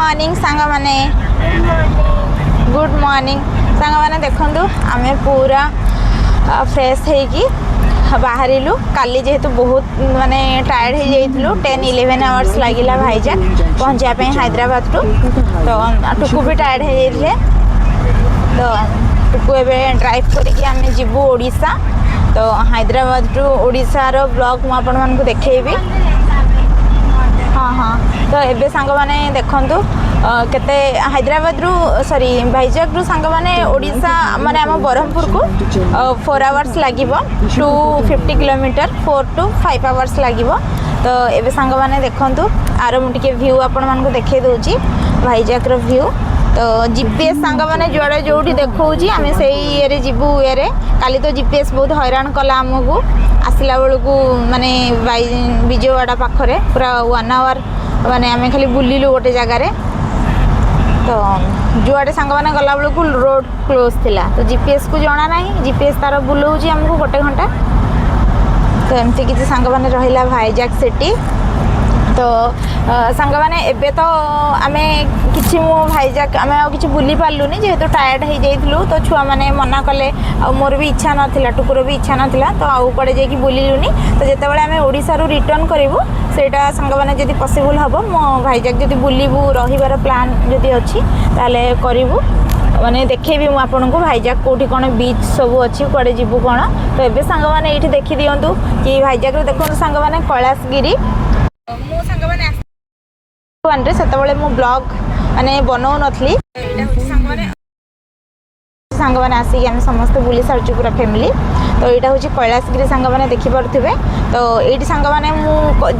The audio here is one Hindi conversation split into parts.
मॉर्निंग सांग माने गुड मॉर्निंग सांग माने देखंतु आमे पूरा फ्रेश हेकी बाहरिलु काली जेहेतु बहुत माने टायर्ड हो जाइलु 10-11 आवर्स लागिला भाईजाक पहुंचा पे हैदराबाद टू तो टुकु भी टायर्ड हो जाइले तो टुकु एबे ड्राइव करके आमे जिबु ओडिशा तो हैदराबाद टू ओडिशा रो ब्लॉग मु आपन मन को देखेबी। हाँ हाँ तो एबे सांग माने देखंतु केते हैदराबाद रु सॉरी भाईजाक रु सांग माने ओडिशा माने हम बरहमपुर को 4 आवर्स लागिबो 250 किलोमीटर 4 to 5 आवर्स लागिबो तो एबे सांग माने देखंतु आरो मु टिके व्यू आपन मन को देखे दोची भाईजाक रो व्यू तो जीपीएस सांग माने जुआड़े जोठी देखौची आमे सेही एरे जिबु एरे काली तो जीपीएस बहुत हैरान कला हमकु आसला बेलू माने विजयवाड़ा पाखरे पूरा 1 आवर माने आमे खाली बुलिलु गोटे जगार तो जुआड़े सांग माने गला बेलू रोड क्लोज थिला तो जीपीएस को जना ना जीपीएस तार बुलाऊँ आमको गोटे घंटा तो एमती किसी सांग माने रहिला भाईजाक सिटी तो सांग माने एबे तो आमे किछि मो भाईजाक आमे आ किछि बुली पारलुनी जेहेतु टायर्ड हो जाइथलु तो छुआ माने मना कले आ मोर भी इच्छा नथिला टुकुर भी इच्छा नथिला तो आउ कड़े जाई कि बुलिलुनी तो जेते बेले आमे ओडिसा रु रिटर्न करिवु सेटा सांग माने जदी पॉसिबल हबो मो भाईजाक जदी बुलिबु रहिबार प्लान जदी अछि ताले करिवु माने देखेबी मु आपन को भाईजाक कोठी कोन बीच सब अछि कड़े जिबु कोन तो एबे सांग माने एठी देखि दियंतु कि भाईजाक रे देखो सांग माने कैलाशगिरी मो सांग माने वन रे सेते बेले मु ब्लॉग माने बनाउ नथली एटा होची सांग माने आसी हम समस्त बुली सारचु पूरा फैमिली तो यहाँ हूँ कैलाशगिरी सांग मैंने देखिपे तो ये सांग मैंने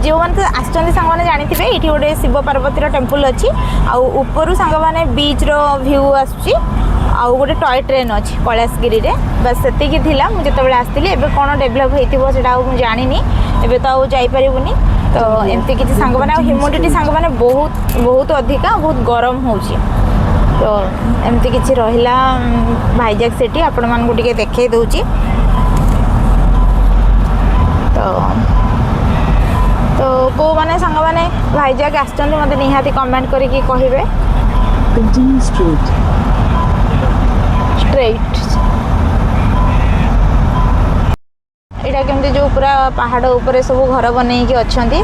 जो मैंने आसचंदी सांग मैंने जानी ये गोटे शिव पार्वती टेम्पल अच्छी आउ सांग मैंने बीच रो व्यू आसुची आउ गोटे टॉय ट्रेन अच्छी कैलाशगिरी रे बस सेतिकी थिला मु जेतेबेले आस्तिली एबे कोन डेवलप हेतिबो सेटा मु जानिनी एबे तो आउ जाई परिबुनी तो एमती किछि सांग मैंने ह्यूमिडिटी सांग मैंने बहुत बहुत अधिका बहुत गरम होउची तो एमती किछि रहिला भाईजाक सिटी आपण मान को टिके देखै दउची तो को माने सांग माने भाईजाक आसचंदी मते निहाती कमेंट करके कहिबे कंटिन्यू स्ट्रेट एटा केमते जो पूरा पहाड़ ऊपर सब घर बनै कि अछंती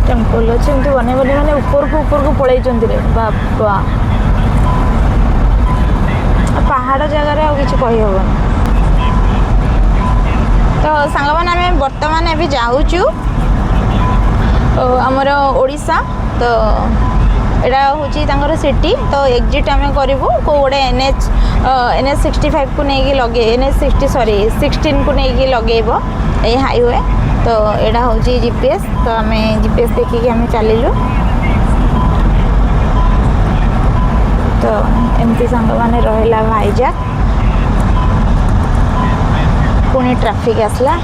टेम्पल अच्छे एमती बने बने माने ऊपर को पळै चंती रे बाबा पहाड़ जगार किसी कही हेन तो सांग मैंने आम बर्तमान ए जाऊँ आमर ओडिशा तो यहाँ हूँ सिटी तो एग्जिट आम करूँ कौ गोटे NH 65 को लेकिन लगे NH 60 सॉरी 16 को लेकिन लगेब ये हाईवे तो यहाँ हूँ जीपीएस तो आम जीपीएस देखिकी आम चलिलु तो एमती सांग माने रहिला भाईजाक पुणी ट्रैफिक आसला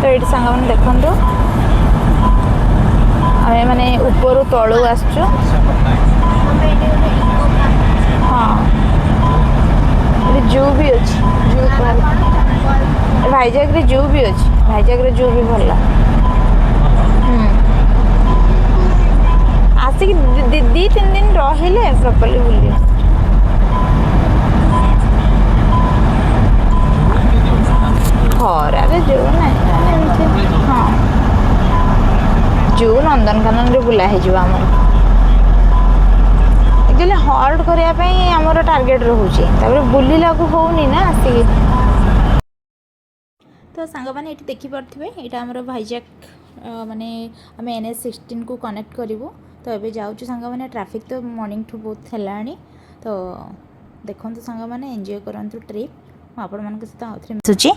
तो ये सांग माने देखंतु आमे माने ऊपर तळु आसछु हाँ जू भी अच्छी जू भाईजाक रे जू भी अच्छी भाईजाक रे जू भी भल आसिक 2-3 दिन रहिले प्रॉपर्ली बुली खरारे जू ना हाँ जू नंदनकानन रे बुला है आमर एक्चुअली हॉल्ट करने आमर टार्गेट रोचे बुलिला को होनी ना आसिक तो सांग मैंने ये देखिपे यहाँ आमर भाईजाक माने आम NH 16 को कनेक्ट करूँ तो ये जाऊँ सांग मैंने ट्रैफिक तो मॉर्निंग ठू बहुत है तो देखो सांग मैंने एंजॉय करूँ ट्रिप आपण मान सहित आउे मिसुची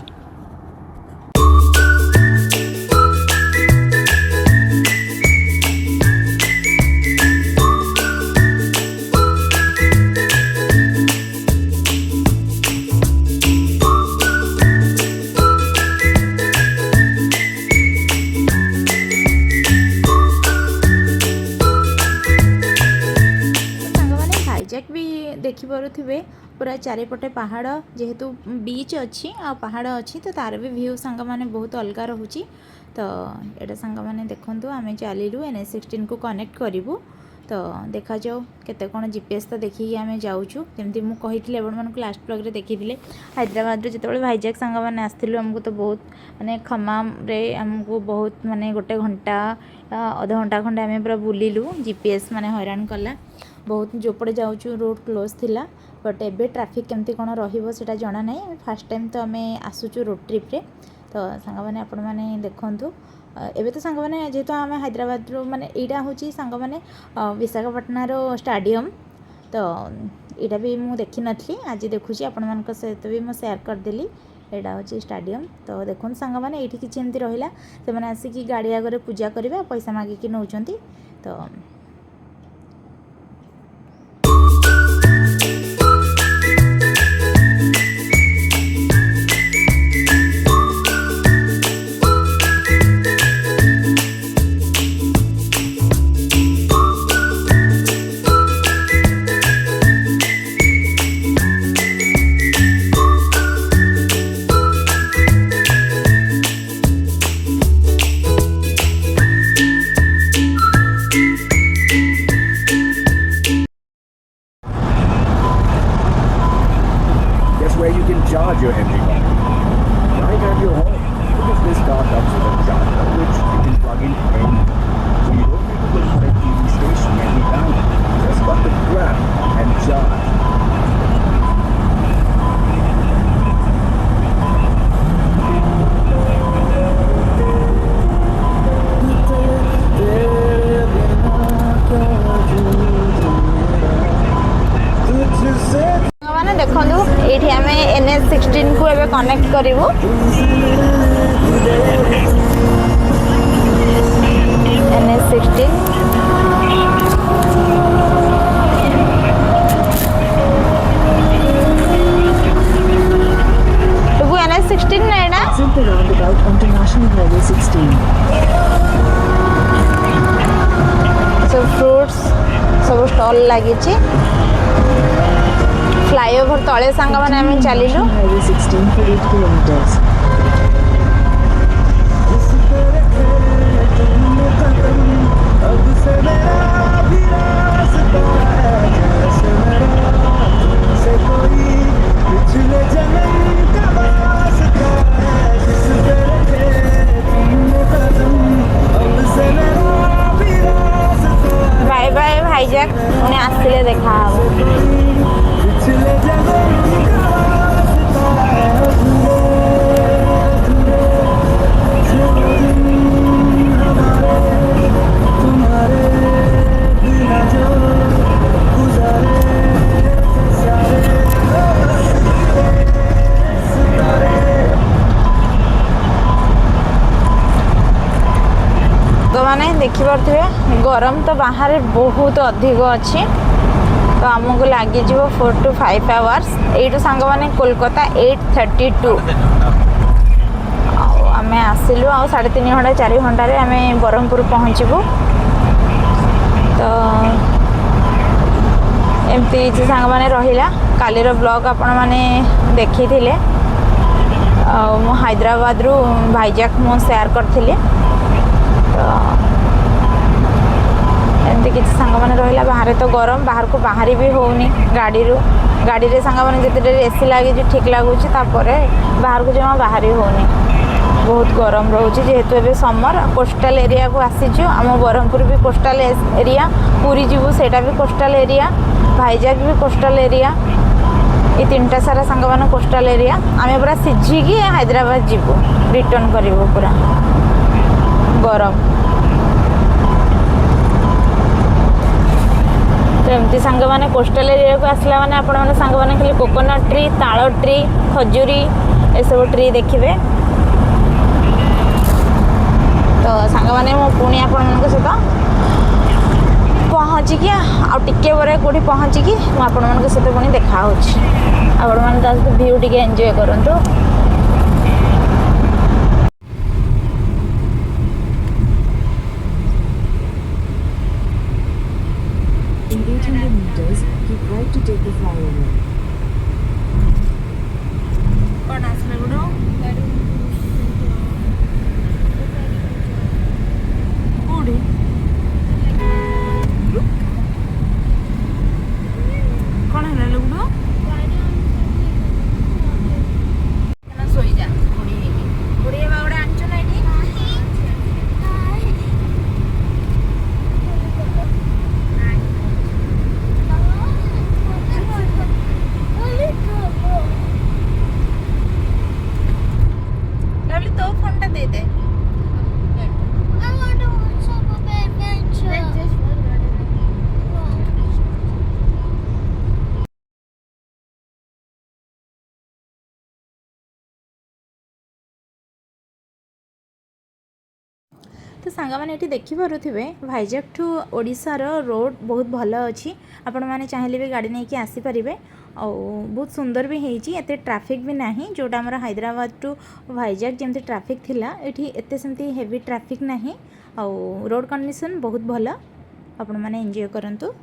देखिपे पूरा चारिपटे पहाड़ जेहेतु बीच अच्छी आ पहाड़ अच्छी तो तार भी व्यू सांग मैंने बहुत अलग रोचे। तो यहाँ सांग मैंने देखूँ आम चलू NH16 को कनेक्ट करूँ तो देखा जाओ केते कौन GPS तो देखिए आम जाऊँ जमी मुझे आपण लास्ट ब्लॉग देखी हैदराबाद जो भाईजाक सांग मैंने आसलु आमको तो बहुत माने खम्मारे आमको बहुत माने गोटे घंटा अध घंटा खंडे आम पूरा बुलिलु GPS माने हैरान कला बहुत जोपड़े जाऊँ रोड क्लोज थिला बट एबे ट्रैफिक केमती कौन रहा जना ना फास्ट टाइम तो आम आसुचु रोड ट्रिप रे तो सांग मैंने आपण मैंने देखूँ एबे तो सांग मैंने जेहेतु आम हैदराबाद माने यहाँ हूँ सांग मैंने विशाखापाटनार स्टाडियम तो यहाँ भी मुझे देखी नी आज देखुची आपण मान सहित भी मुझे सेयार करदेली यहाँ हूँ स्टाडियम तो देखो सांग मैंने ये किसी एमती रहा से आसिकी गाड़ी आगे पूजा करेंगे पैसा मागिकी नौ तो where you can charge your energy car right at your home, because this car comes with a charger which you can plug in anywhere, so you don't need to go to the EV station every time. Just got to grab and charge. मैंने देखूँ ये आम NH16 को एबे कनेक्ट करूँ NH16 तो NH16 ना एडा Exit the roundabout onto National Highway 16. सब फ्रूट्स सब स्टॉल लगी फ्लाईओवर तले सांग मैंने आम चलू Highway 16 for 8 kilometers. Bye bye भाईजाक उन्हें आसले देखा तो मैंने देखिपे गरम तो बाहर बहुत अधिक अच्छी तो आमको लगे 4 to 5 hours यू सांग मैंने कोलकाता 8:32 आम आसलु आ 3.5 घंटा 4 घंटे आम ब्रह्मपुर पहुँचबू तो एमती किसी सांग मैंने रहा कालीर ब्लॉग आपण मैंने देखी थे हैदराबाद रु भाईजाक मु शेयर करी तो एमती किसी सांग मैंने रहा बाहर तो गरम बाहर को बाहरी भी होनी गाड़ी रे सांग मैंने जिते एसी लगे ठीक लगुच बाहर को जमा बाहरी होनी बहुत गरम रोचे जेहेतु एबे समर कोस्टल एरिया को आसीचु आम ब्रह्मपुर भी कोस्टल एरिया पूरी जीवु सेटा भी कोस्टल एरिया भाईजाक भी कोस्टल एरिया ये 3टा सारा सांग मैंने कोस्टल एरिया आम पूरा सीझिकी हैदराबाद जीवु रिटर्न करूँ पूरा गरम तो एमती सांग मैंने कोस्टल एरिया को आसला माने आपण माने सांग मैंने खाली कोकोनट ट्री ताल ट्री खजूरी ये सब ट्री देखिए तो सांग मैंने मो पुणी आपण सहित पहुँचिकी आगे पर कौटी पहुँचिकी मुझे सहित पुणी देखा आपण मैंने भ्यू टी एंजॉय करूँ 800 meters, keep right to take the flyover. कौन आसले गुडो कोडी कौन है गुडो ना सोई जा कोडी कोडी बावडा आंचो ना एठी लवली तो फोन टा दे दे I want to watch Super Adventure. तो सांग मैंने ये देखिपे भाईजाग ठू ओडिशार रोड बहुत भल अच्छी आपण मैंने चाहिए भी गाड़ी नहीं कि आसीपारे आ बहुत सुंदर भी होती ट्रैफिक भी ना जोटा आम हैदराबाद टू भाईजाग जमी ट्रैफिक थिला ये एते सेमती हेवी ट्रैफिक ना आ रोड कंडीशन बहुत भल आपण मैंने एंजॉय करंतु।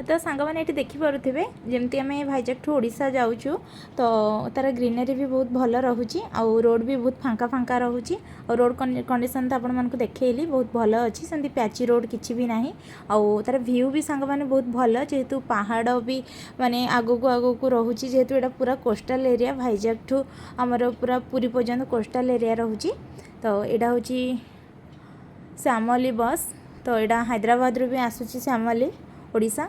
तो सांग मैंने ये देखिपे जमती आम भाईजाग ठू ओडिशा जाऊँ तो तार ग्रीनरी भी बहुत भल रोचे आ रोड भी बहुत फांका फांका रोचे और रोड कंडीशन तो आपण मानक देखली बहुत भल अच्छी सेमती पैची रोड किसी भी ना आउ तार व्यू भी सांग मैंने बहुत भल जेहेतु पहाड़ भी माने आगो को रोचे जेहेतु यहाँ पूरा कोस्टाल एरिया भाईजाग ठू आमर पूरा पूरी पर्यंत कोस्टाल एरिया रोचे तो यहाँ हूँ श्यामली बस तो यहाँ हैदराबाद भी आसूसी श्यामली ओडिशा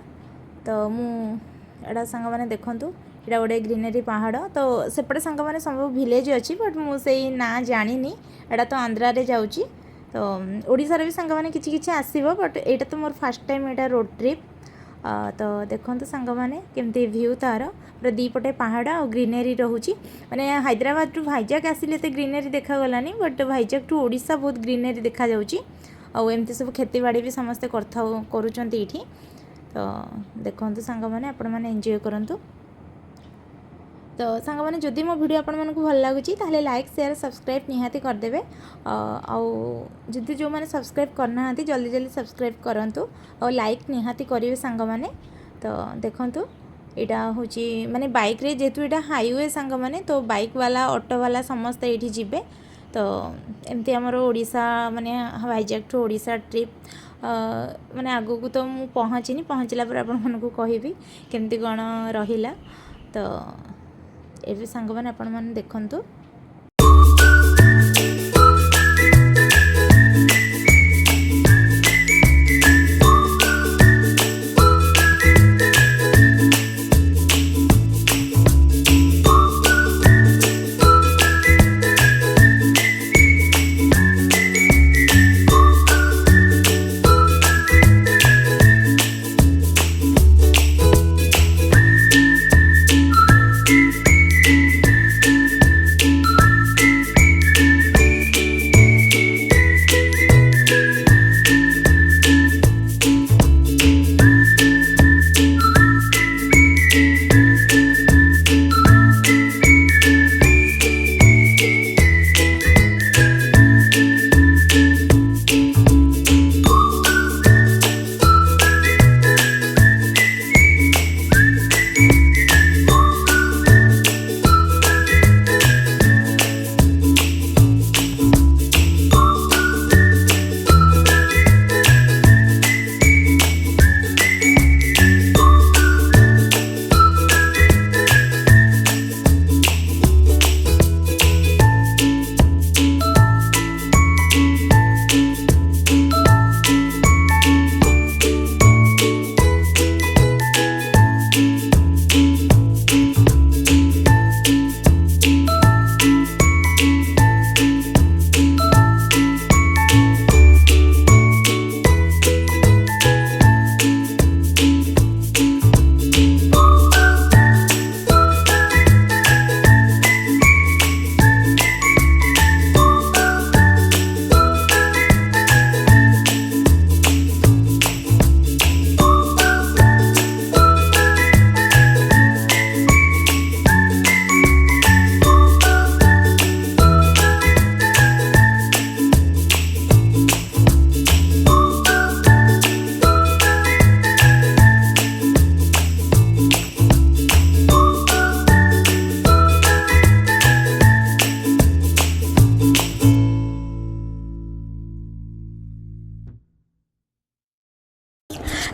तो मुड़ा सांग मैंने देखूँ यहाँ गोटे ग्रीनरी पहाड़ तो सेपटे सांग मैंने सब विलेज अच्छी बट मुझे ना जानी यहाँ तो आंध्रा रे जाऊँगी तो ओडिशार भी सांग मैंने किसी आसब बट यहाँ तो मोर फास्ट टाइम यहाँ रोड ट्रिप तो देखो सांग मैंने केमती व्यू तार पूरा दीपटे पहाड़ और ग्रीनरी रोचे मैंने हैदराबाद टू भाईजाग आसिले तो ग्रीनरी देखागलानी बट भाईजाग टू ओडिशा बहुत ग्रीनरी देखा जाऊँगी आमती सब खेती बाड़ी भी समस्ते करुँच तो देखो सांग मैंने आपण मैंने एंजॉय करंतु। तो सांग मैंने जदि मो वीडियो आपण मानक भल लगुच ताहले लाइक शेयर सब्सक्राइब निहाती करदेवे जदि जो मैंने सब्सक्राइब करना जल्दी जल्दी सब्सक्राइब करंतु और लाइक निहाती करेंगे सांग मैंने तो देखंतु यहाँ हूँ माने बाइक रे जेहेतु यहाँ हाईवे सांग मैंने तो बाइक वाला ऑटो वाला समस्ते ये जीवे तो एमती आमर ओडिशा माने भाईजाग ठू ओडिशा ट्रिप माने आगो को तो मु पहुँचीनी पहुँचला पर आपण मानकु कहिबी केमती कौन रहिला तो ये सांग मैंने आपण माने देखंतु।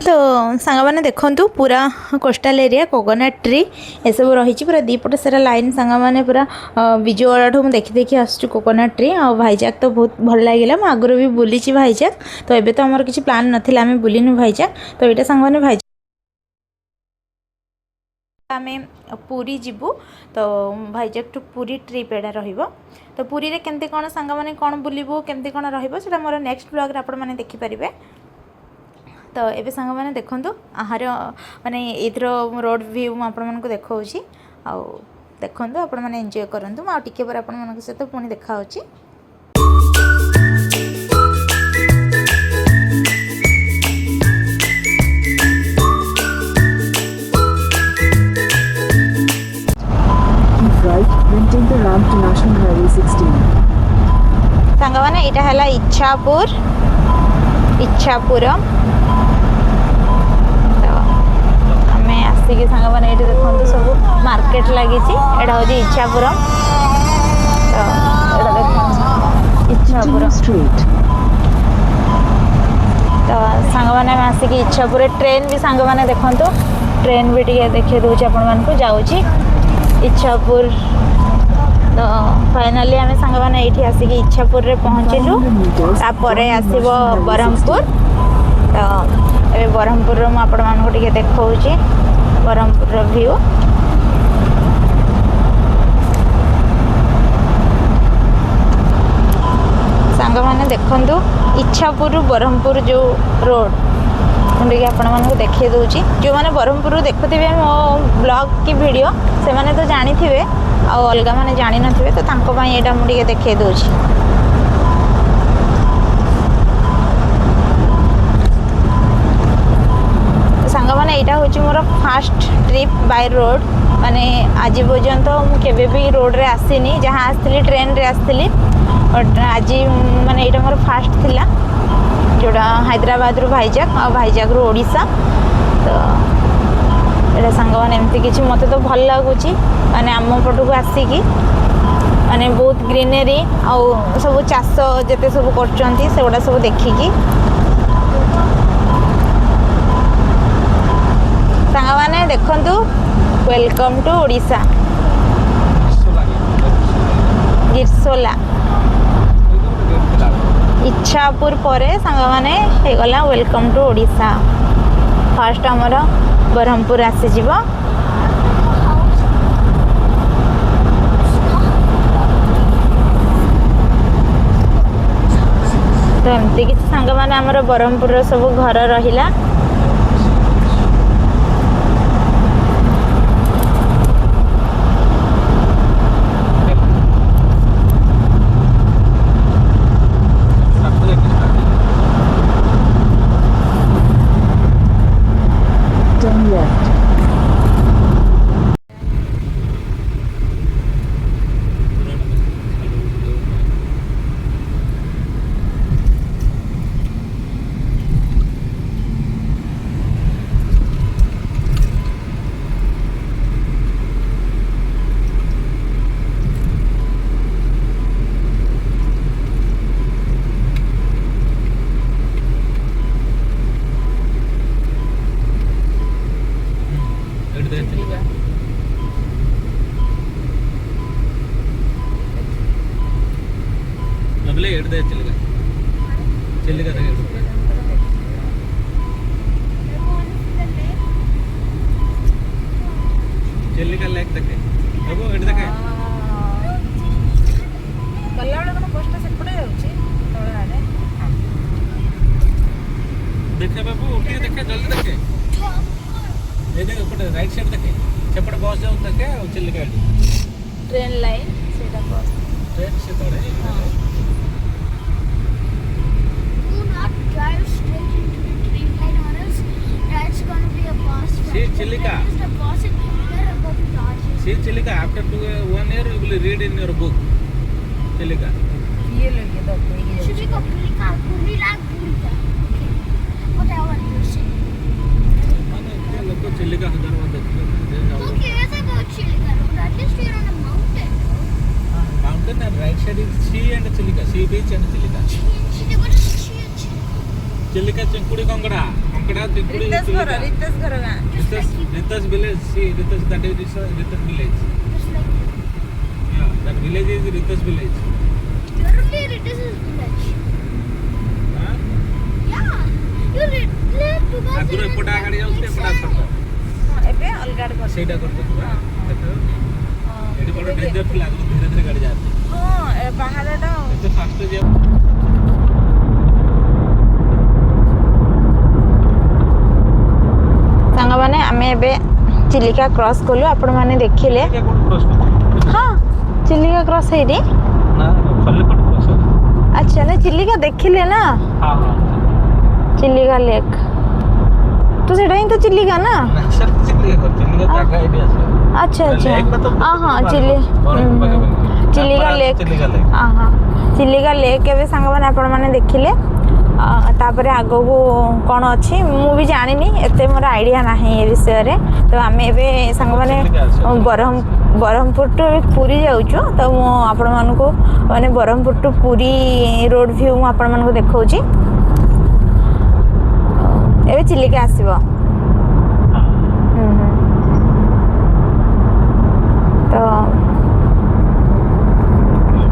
तो सांग मैंने देखु पूरा कोस्टाल एरिया कोकोनट ट्री ये सब रही पूरा दीपटे सारा लाइन सांग मैंने पूरा विजुआला ठूँ देखी देखी आसुँ कोकोनट ट्री आ भाईजाग तो बहुत भल लगे मुझे आगुरी भी बुली भाईजाग तो ये तो आमर किसी प्लान नाला आम बुलूँ भाईजाग तो यहाँ सांग मैंने भाईजाग आम पुरी जीवु तो भाईजाग टू पुरी ट्रिप एटा रहिबो तो पुरी रे केमती कौन सांग मैंने कौन बुलबू केमती कौन रहा मोर नेक्स्ट ब्लॉग रे आपण मैंने देखिपारे तो ये सांग मैंने देखूँ आहार माने इधर रोड व्यू मुझे देखा देखूँ आपण मैंने एंजॉय करूँ मुझे पर आपण सहित पुणी देखा Right, then take the ramp to National Highway 16. सांग मैंने यहाँ है इच्छापुर तो आम आसिक सांग मैंने ये देखो सब मार्केट लगी यहाँ हूँ इच्छापुर तो यहाँ इच्छापुर Continue straight. तो सांग मैंने आसिक इच्छापुर ट्रेन भी सांग मैंने देखो ट्रेन भी टे देखिए दूसरी आपण जाऊँगी इच्छापुर तो फाइनाली आम सांग मैंने ये आसिक इच्छापुर रे पहुँचलु तापर आसब ब्रह्मपुर तो ये ब्रह्मपुर मुझे देखा ब्रह्मपुर व्यू सांग मैंने देखु इच्छापुर ब्रह्मपुर जो रोड मुझे आपको देखे दूची जो मैंने ब्रह्मपुर देखुवे मो ब्लॉग की वीडियो से मैंने तो जानी थे अलग मैंने जानी नथिबे तो तांको पई एटा मुझे देखे दूची सांग मैंने यहाँ हूँ मोर फास्ट ट्रिप बाय रोड माने आज पर्यंत मुझे भी रोड रे आसीनी जहाँ आसती ट्रेन रे आसती बट आज माने यहाँ मोर फास्ट थिला जोड़ा हैदराबाद रू भाईजाग और भाईजाग रू ओडिशा तो ये सांग मैंने एमती किसी मत तो भल लगुच माने आम पटक आसिकी माने बहुत ग्रीनरी आउ सब चाष जिते सब कर सब देखिकी सांग मैंने देखु वेलकम टू ओडिशा गिरसोला इच्छापुर परे सांग मैंने हो गला वेलकम टू ओडिशा फास्ट आमर ब्रह्मपुर आसीज तो एमती किसी सांग मैंने आमर ब्रह्मपुर सब घर रहिला Turn left. चिल्लिका लेक तक बाबू एट तक गला बेले कोन पोस्ट सेपटे जाउची तळे आडे देखे बाबू उठी देखे जल्दी देखे ये देख ऊपर राइट साइड देखे सेपटे बस जाउ देखे चिल्लिका ट्रेन लाइन सेटा बस ट्रेन से तळे Do not drive straight into the train line or else that's gonna be a bus. See, Chilika. Just a bus and you're about to dodge it. See Chilika, after 1 year you will read in your book. Chilika. ये लगे तो कोई Chilika, Pulika, Pulila, Pulika. Okay. Whatever you say. माने लोग को चिल्लिका 1000 बार देखते हैं Who cares about Chilika Road? At least you're on a mountain. mountain and right side is sea and Chilika, sea beach and Chilika. Chilika, what is Chilika? Chilika चिंकुड़ी कंगड़ा ఇక్కడ తిప్పుడు రితస్ ఘర గాଁ రితస్ విలేజ్ సి రితస్ దట్ ఇస్ రితస్ విలేజ్ దట్ విలేజ్ ఇస్ రితస్ village Literally, it is his village. Yeah. You live together. ଆଗରୁ ଏପଟେ ଆଗାଡ଼ି ଯାଉଥିଲେ ଏପଟେ ଆସନ୍ତା ଏବେ ଅଲଗା ଆଡେ ବସ ସେଇଟା କରୁଛନ୍ତି ବା ଏଠି ବଡ଼ ଡେଞ୍ଜର ଥିଲା ଆଗରୁ ଧୀରେ ଧୀରେ ଗାଡ଼ି ଯାଆନ୍ତି ହଁ ଏ ପାହାଡ଼ଟା ଏତେ ଫାଷ୍ଟ ଯିବ ସାଙ୍ଗମାନେ ଆମେ ଏବେ ଚିଲିକା କ୍ରସ୍ କଲୁ ଆପଣମାନେ ଦେଖିଲେ ହଁ ଚିଲିକା କ୍ରସ୍ ହେଇନି ଆଚ୍ଛା ନା ଚିଲିକା ଦେଖିଲେ ନା ଚିଲିକା ଲେକ୍ ତ ସେଟା ହିଁ ତ ଚିଲିକା ନା ଆଚ୍ଛା ଆଚ୍ଛା ହଁ ହଁ ଚିଲିକା ଲେକ୍ ହଁ ହଁ ଚିଲିକା ଲେକ୍ ଏବେ ସାଙ୍ଗମାନେ ଆପଣମାନେ ଦେଖିଲେ ତାପରେ ଆଗକୁ କ'ଣ ଅଛି ମୁଁ ବି ଜାଣିନି ଏତେ ମୋର ଆଇଡ଼ିଆ ନାହିଁ ଏ ବିଷୟରେ ତ ଆମେ ଏବେ ସାଙ୍ଗମାନେ ବ୍ରହ୍ମପୁର ଟୁ ପୁରୀ ଯାଉଛୁ ତ ମୁଁ ଆପଣମାନଙ୍କୁ ମାନେ Brahmapur to Puri road view ମୁଁ ଆପଣମାନଙ୍କୁ ଦେଖାଉଛି ଏବେ ଚିଲିକା ଆସିବ ତ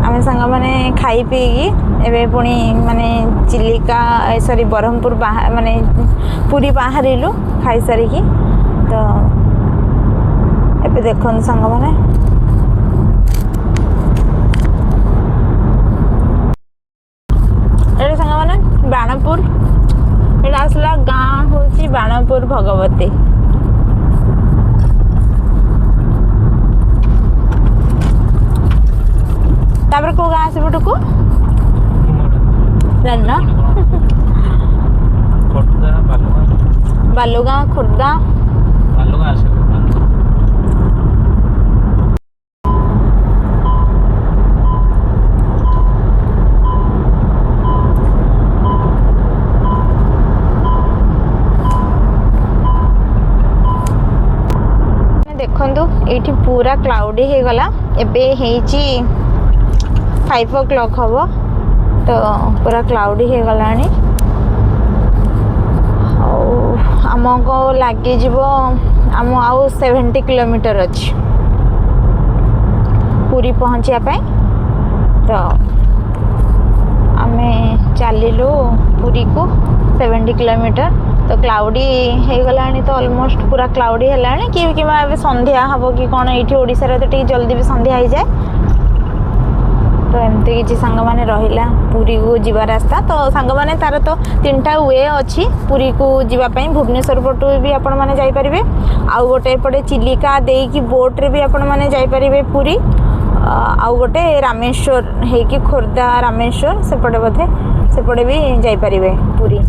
ଆମେ ସାଙ୍ଗମାନେ ଖାଇ ପିଇକି ଏବେ ପୁଣି ମାନେ ଚିଲିକା ସରି ବ୍ରହ୍ମପୁର ମାନେ ପୁରୀ ବାହାରିଲୁ ଖାଇସାରିକି ତ ଏବେ ଦେଖନ୍ତୁ ସାଙ୍ଗମାନେ ଏଠି ସାଙ୍ଗମାନେ ବାଣପୁର ଏଇଟା ଆସିଲା ଗାଁ ହେଉଛି ବାଣପୁର ଭଗବତୀ ତାପରେ କୋଉ ଗାଁ ଆସିବ ଟୁକୁ ଜାଣିନ ବାଲୁଗାଁ ଖୋର୍ଦ୍ଧା ଦେଖନ୍ତୁ ଏଇଠି ପୁରା କ୍ଲାଉଡି ହେଇଗଲା ଏବେ ହେଇଛି 5 o'clock ହବ ତ ପୁରା କ୍ଲାଉଡି ହେଇଗଲାଣି ଆଉ ଆମକୁ ଲାଗିଯିବ ଆମ ଆଉ 70 କିଲୋମିଟର ଅଛି ପୁରୀ ପହଞ୍ଚିବା ପାଇଁ ତ ଆମେ ଚାଲିଲୁ ପୁରୀକୁ 70 କିଲୋମିଟର ତ କ୍ଲାଉଡି ହେଇଗଲାଣି ତ ଅଲମୋଷ୍ଟ ପୁରା କ୍ଲାଉଡି ହେଲାଣି କିମ୍ବା ଏବେ ସନ୍ଧ୍ୟା ହେବ କି କ'ଣ ଏଇଠି ଓଡ଼ିଶାରେ ତ ଟିକେ ଜଲ୍ଦି ବି ସନ୍ଧ୍ୟା ହେଇଯାଏ ତ ଏମିତି କିଛି ସାଙ୍ଗମାନେ ରହିଲା ପୁରୀକୁ ଯିବା ରାସ୍ତା ତ ସାଙ୍ଗମାନେ ତାର ତ 3ଟା ୱେ ଅଛି ପୁରୀକୁ ଯିବା ପାଇଁ ଭୁବନେଶ୍ୱର ପଟୁ ବି ଆପଣମାନେ ଯାଇପାରିବେ ଆଉ ଗୋଟେ ଏପଟେ ଚିଲିକା ଦେଇକି ବୋଟ୍ରେ ବି ଆପଣମାନେ ଯାଇପାରିବେ ପୁରୀ ଆଉ ଗୋଟେ ରାମେଶ୍ୱର ହେଇକି ଖୋର୍ଦ୍ଧା ରାମେଶ୍ୱର ସେପଟେ ବୋଧେ ସେପଟେ ବି ଯାଇପାରିବେ ପୁରୀ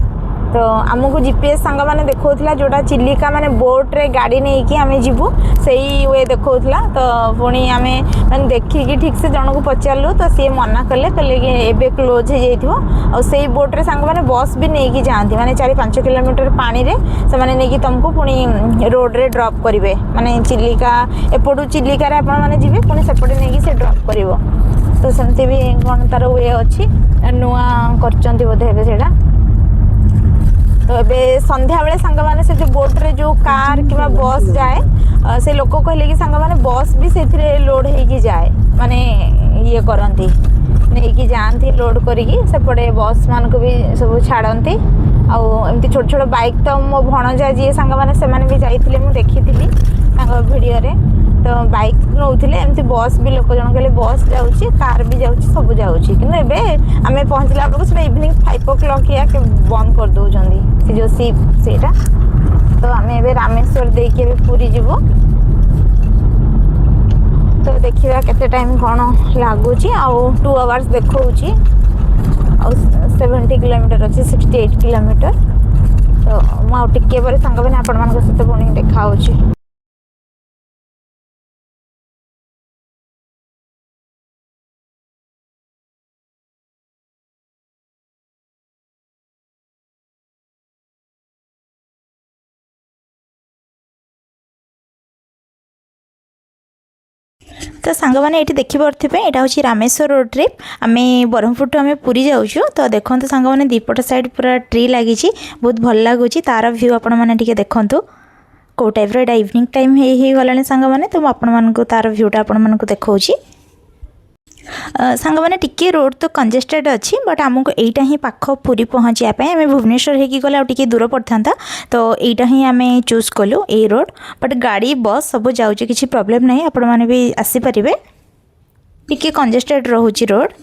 ତ ଆମକୁ ଜିପିଏସ୍ ସାଙ୍ଗମାନେ ଦେଖାଉଥିଲା ଯେଉଁଟା ଚିଲିକା ମାନେ ବୋଟ୍ରେ ଗାଡ଼ି ନେଇକି ଆମେ ଯିବୁ ସେଇ ୱେ ଦେଖାଉଥିଲା ତ ପୁଣି ଆମେ ମାନେ ଦେଖିକି ଠିକ୍ସେ ଜଣକୁ ପଚାରିଲୁ ତ ସିଏ ମନା କଲେ କି ଏବେ କ୍ଲୋଜ୍ ହେଇଯାଇଥିବ ଆଉ ସେଇ ବୋଟ୍ରେ ସାଙ୍ଗମାନେ ବସ୍ ବି ନେଇକି ଯାଆନ୍ତି ମାନେ 4-5 କିଲୋମିଟର ପାଣିରେ ସେମାନେ ନେଇକି ତୁମକୁ ପୁଣି ରୋଡ଼ରେ ଡ୍ରପ୍ କରିବେ ମାନେ ଚିଲିକା ଏପଟୁ ଚିଲିକାରେ ଆପଣମାନେ ଯିବେ ପୁଣି ସେପଟେ ନେଇକି ସେ ଡ୍ରପ୍ କରିବ ତ ସେମିତି ବି କ'ଣ ତା'ର ୱେ ଅଛି ନୂଆ କରିଛନ୍ତି ବୋଧେ ଏବେ ସେଇଟା ତ ଏବେ ସନ୍ଧ୍ୟାବେଳେ ସାଙ୍ଗମାନେ ସେ ଯେଉଁ ବୋଟ୍ରେ ଯେଉଁ କାର୍ କିମ୍ବା ବସ୍ ଯାଏ ସେ ଲୋକ କହିଲେ କି ସାଙ୍ଗମାନେ ବସ୍ ବି ସେଥିରେ ଲୋଡ଼୍ ହେଇକି ଯାଏ ମାନେ ଇଏ କରନ୍ତି ନେଇକି ଯାଆନ୍ତି ଲୋଡ଼୍ କରିକି ସେପଟେ ବସ୍ ମାନଙ୍କୁ ବି ସବୁ ଛାଡ଼ନ୍ତି ଆଉ ଏମିତି ଛୋଟ ଛୋଟ ବାଇକ୍ ତ ମୋ ଭଣଜା ଯିଏ ସାଙ୍ଗମାନେ ସେମାନେ ବି ଯାଇଥିଲେ ମୁଁ ଦେଖିଥିଲି ତାଙ୍କ ଭିଡ଼ିଓରେ ତ ବାଇକ୍ ନେଉଥିଲେ ଏମିତି ବସ୍ ବି ଲୋକ ଜଣ କହିଲେ ବସ୍ ଯାଉଛି କାର୍ ବି ଯାଉଛି ସବୁ ଯାଉଛି କିନ୍ତୁ ଏବେ ଆମେ ପହଞ୍ଚିଲା ବେଳକୁ ସେଇଟା ଇଭିନିଂ 5 o'clock ବନ୍ଦ କରିଦେଉଛନ୍ତି ସେ ଯେଉଁ ସିପ୍ ସେଇଟା ତ ଆମେ ଏବେ ରାମେଶ୍ୱର ଦେଇକି ଏବେ ପୁରୀ ଯିବୁ ତ ଦେଖିବା କେତେ ଟାଇମ୍ କ'ଣ ଲାଗୁଛି ଆଉ 2 hours ଦେଖାଉଛି ଆଉ 70 କିଲୋମିଟର ଅଛି 68 କିଲୋମିଟର ତ ମୁଁ ଆଉ ଟିକେ ପରେ ସାଙ୍ଗମାନେ ଆପଣମାନଙ୍କ ସହିତ ପୁଣି ଦେଖା ହେଉଛି तो सांग मैंने ये देखिपे यहाँ हूँ रामेश्वर रोड ट्रिप आम ब्रह्मपुर टू आम पुरी जाऊँ तो देखो सांग मैंने दीपट साइड पूरा ट्री लगी बहुत भल लगुच तार व्यू आपण मैंने देखूँ कौ टाइप रा इवनिंग टाइम हो गला सांग मैंने तो मुझे तार व्यूटा आपण देखा सांग मैंने टिके रोड तो कंजेस्टेड अच्छी बट आमको यहीटा ही पाख पुरी पहुँचापी आम भुवनेश्वर होगी गले आगे दूर पड़ता तो यहीटा ही आम चूज कलु ये रोड बट गाड़ी बस सब जाऊँ किसी प्रॉब्लम नहीं आपण मैंने भी आसीपारे टिके कंजेस्टेड रोचे रोड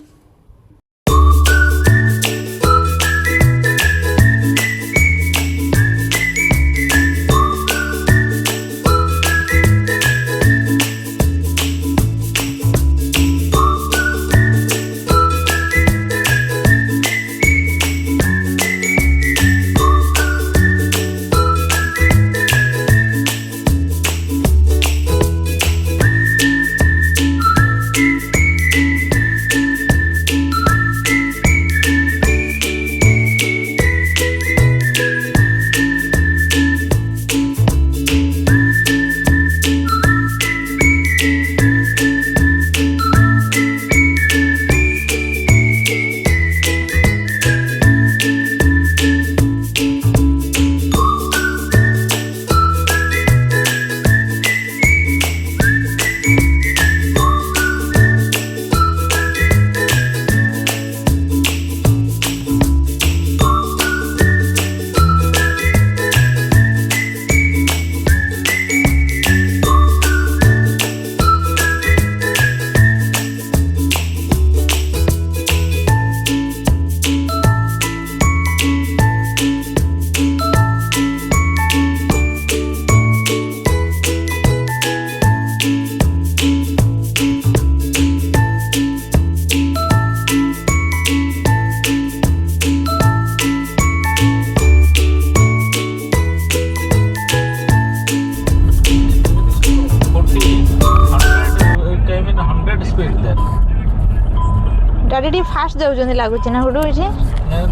गाड़ी टी फास्ट जाऊँ लगुच ना हुडू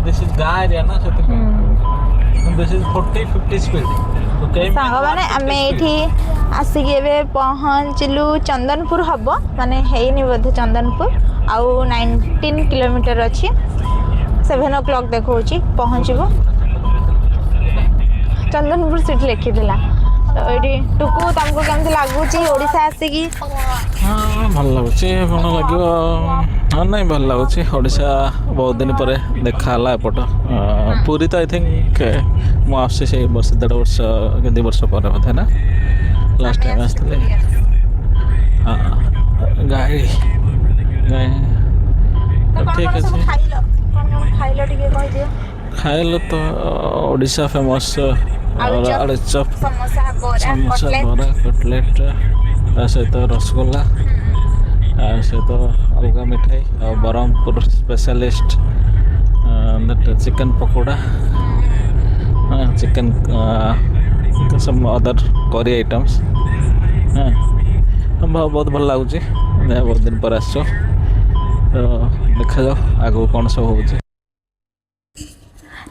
दिस इज गाय एरिया ना दिस इज 40-50 स्पीड सांग मैंने आम ये आसिक पहुँचलु चंदनपुर हम माने है बोधे चंदनपुर आउ 19 किलोमीटर अच्छी 7 o'clock देखा पहुँचबू चंदनपुर सीट लिखीला तो ये टुकु तुमको केमती लगुच ओडिशा आसिक हाँ भल लगुच मन लगे हाँ नहीं भल लगुच ओडिशा बहुत दिन पर देखाला एपट पूरी तो आई थिंक मुझे से वर्ष 1.5 वर्ष कि 2 वर्ष पर बोधे ना लास्ट टाइम आसते हाँ गाड़ी ठीक अच्छे खाइल तो ओडिशा फेमस आलू चप समोसा बरा कटलेट सहित रसगोल्ला सहित अलग मिठाई और Brahmapur specialist chicken pakora chicken some other curry items बहुत भल लगुच बहुत दिन पर आस तो देखा जाओ आगू कौन सब हो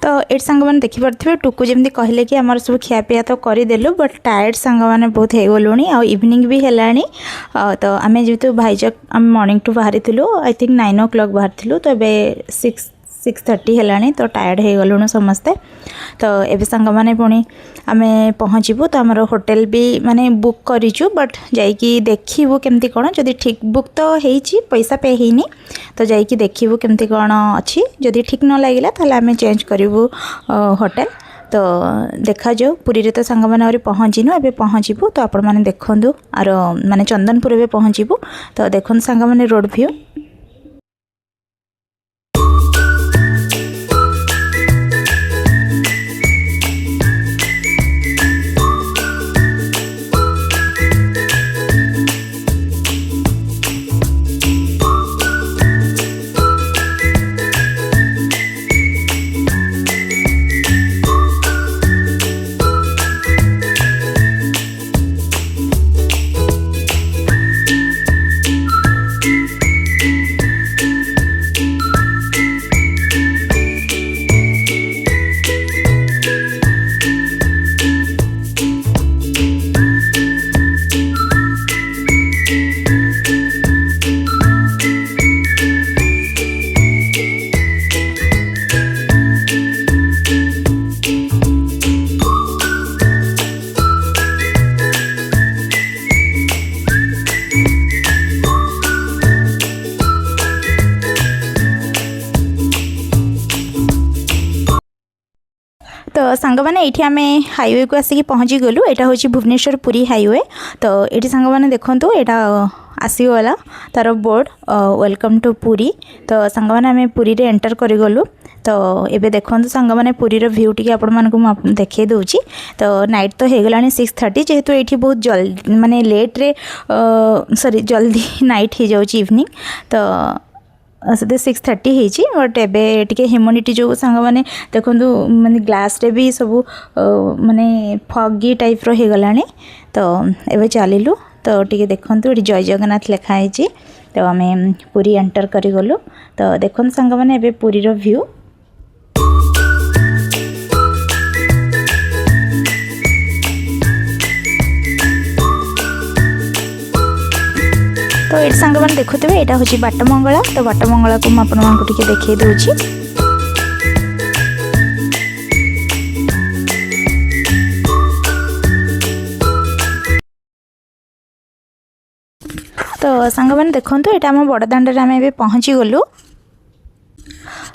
तो ये सांग मैंने देखिपे टुकु जमी कहले कि आमर सब खियापिया तो करदेलु बट टायर्ड सांग मैंने बहुत हो गलुणी आ इवनिंग भी है तो आम जेहतु भाईजक आम मॉर्निंग टू बाहरी आई थिंक 9 o'clock बाहरी तो ए 6:30 है तो टायर्ड हो गलुणु समस्ते तो ये सांग मैंने पुणी आम पहुँचबू तो आमर होटेल भी माने बुक करूँ बट जाइकी देखू केमती कौन जदि ठीक बुक तो होती पैसा पे होनी तो जाइकी देखू केमती कौन अच्छी जदि ठीक न लगे ताल आम चेंज करूँ होटेल तो देखा जाओ पुरी रे तो सांग मैंने पहुँचीनु ए पहुँचबू तो आपण मैंने देखूँ आर माने चंदनपुर ए पहुँचबू तो देखो सांग मैंने रोड व्यू सांगमाने ये आम हाईवे को आसिक पहुँची गलु यहाँ हूँ भुवनेश्वर पुरी हाईवे तो ये सांगमाने देखु यहाँ आसीगला तार बोर्ड वेलकम टू पुरी तो सांगमाने आम पुरी रे एंटर करिगलु तो एबे देखो सांगमाने पुरीर भ्यू टी आपण देखे दूची तो नाइट तो हो गला 6:30 जेहेतु ये बहुत जल्दी माने लेट रे सॉरी जल्दी नाइट हो जाऊँ इवनिंग तो से 6:30 होती बट एबे टिके ह्यूमिडिटी जो सांग मैंने देखो माने ग्लास रे भी सब माने फगी टाइप रो हो गला तो एबे चलिलु तो टिके देखो ये जय जगन्नाथ लिखाई तो आम पुरी एंटर करिगलु तो देखो सांग मैंने एबे पुरीर व्यू तो ये सांग मैंने देखुवे यहाँ हूँ बाटमंगला तो बाटमंगला को मुझे देखे दूची तो सांग मैंने देखो यहाँ आम बड़दाण्ड आम ए पहुँची गलु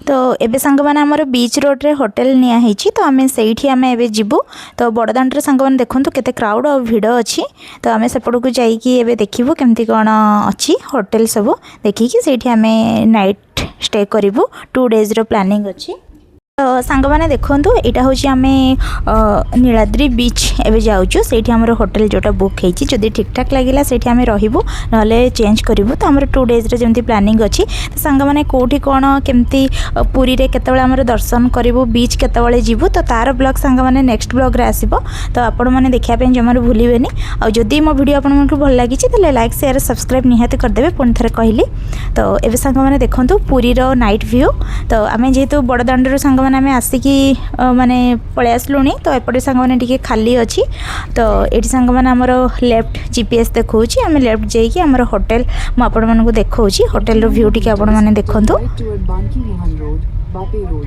तो एबे सांग मैंने आमर बीच रोड रे होटल निया तो आम से आम एबे जीवु तो बड़दाण्ड सांग मैंने देखु केते क्राउड और भिड़ अच्छी तो आम सेपट को जाइए देखू केमती कौन अच्छी होटल सब देखिकी से आम नाइट स्टे करूँ 2 days रो प्लानिंग अच्छी तो सांग मैंने देखु यहाँ हूँ आम नीलाद्री बीच एवं जाऊँ से होटल जोटा बुक होती जदि ठीक ठाक लगे से आम रहीबू ना चेंज करूँ तो आम 2 days रो जमी प्लानिंग अच्छी तो सांग मैंने कौटी कौन केमती पुरी रे केतबेले आमर दर्शन करूँ बीच केतबेले जीवु तो तार ब्लॉग सांग मैंने नेक्स्ट ब्लॉग रे आसीबो तो आपण मैंने देखापी जमार भूलेनि आ जदि मो वीडियो आपको भल लगी तो लाइक शेयर सब्सक्राइब निहाती करदेवे पुणी थे कहली तो ये सांग मैंने देखो पुरीर नाइट व्यू तो आम जेहेतु बड़दाण्ड सांग मैंने आसिकी माने पळे आसलुनी तो एपटे सांग मैंने टिके खाली अच्छी तो ये सांग मैंने आमर लेफ्ट जीपीएस देखौछि आम लेफ्ट जाइए आमर होटल मु आपण मानकु देखौछि होटल रो व्यू टिके आपण माने देखंतु Right toward Banki Mohan Road, Bape Road.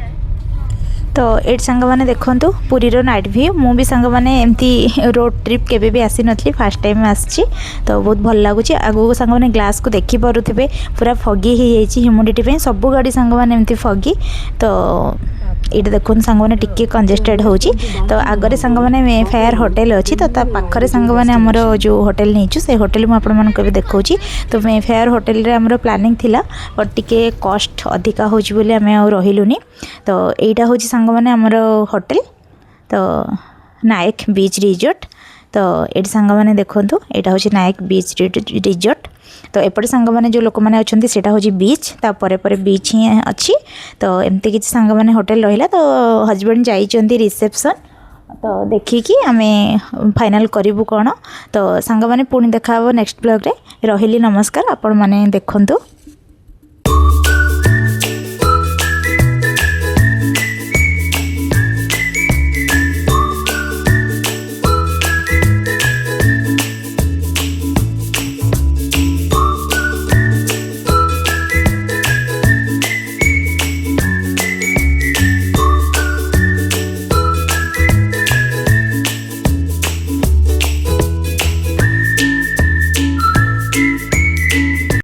तो ये सांग मैंने देखंतु पुरीर नाइट व्यू मु भी सांग मैंने एमती रोड ट्रिप केबे भी आसी नथली फर्स्ट टाइम आसी तो बहुत भल लगुच आगो सांग मैंने ग्लास को देखि पारुथिबे पूरा फगी हो जाइए ह्यूमिडिटी पे सब गाड़ी सांग मैंने एमती फगी तो ये देखो सांग मैंने टिके कंजेस्टेड होची तो आगरे सांग मैंने मे फेयर होटल अच्छी तो पाखरे सांग मैंने आमर जो होटल नहीं से होटल मुझे देखा तो मे फेयर होटल रे आमर प्लानिंग थिला बट टिके कॉस्ट अधिका होची बोली आम रहिलुनी तो यहाँ हूँ सांग मैंने आमर होटल तो नायक बीच रिजोर्ट तो ये सांग मैंने देखो यहाँ हूँ नायक बीच रिजोर्ट तो एपटे सांग मैंने जो लोक मैंने अच्छा से हूँ बीच तापर बीच ही अच्छी तो एमती किसी सांग मैंने होटल रहा तो हजबैंड जाइए रिसेप्शन तो देखिकी आम फाइनल करूँ कौन तो सांग मैंने पुणी देखा नेक्स्ट ब्लॉग रे रही नमस्कार आपण मैंने देखंतु।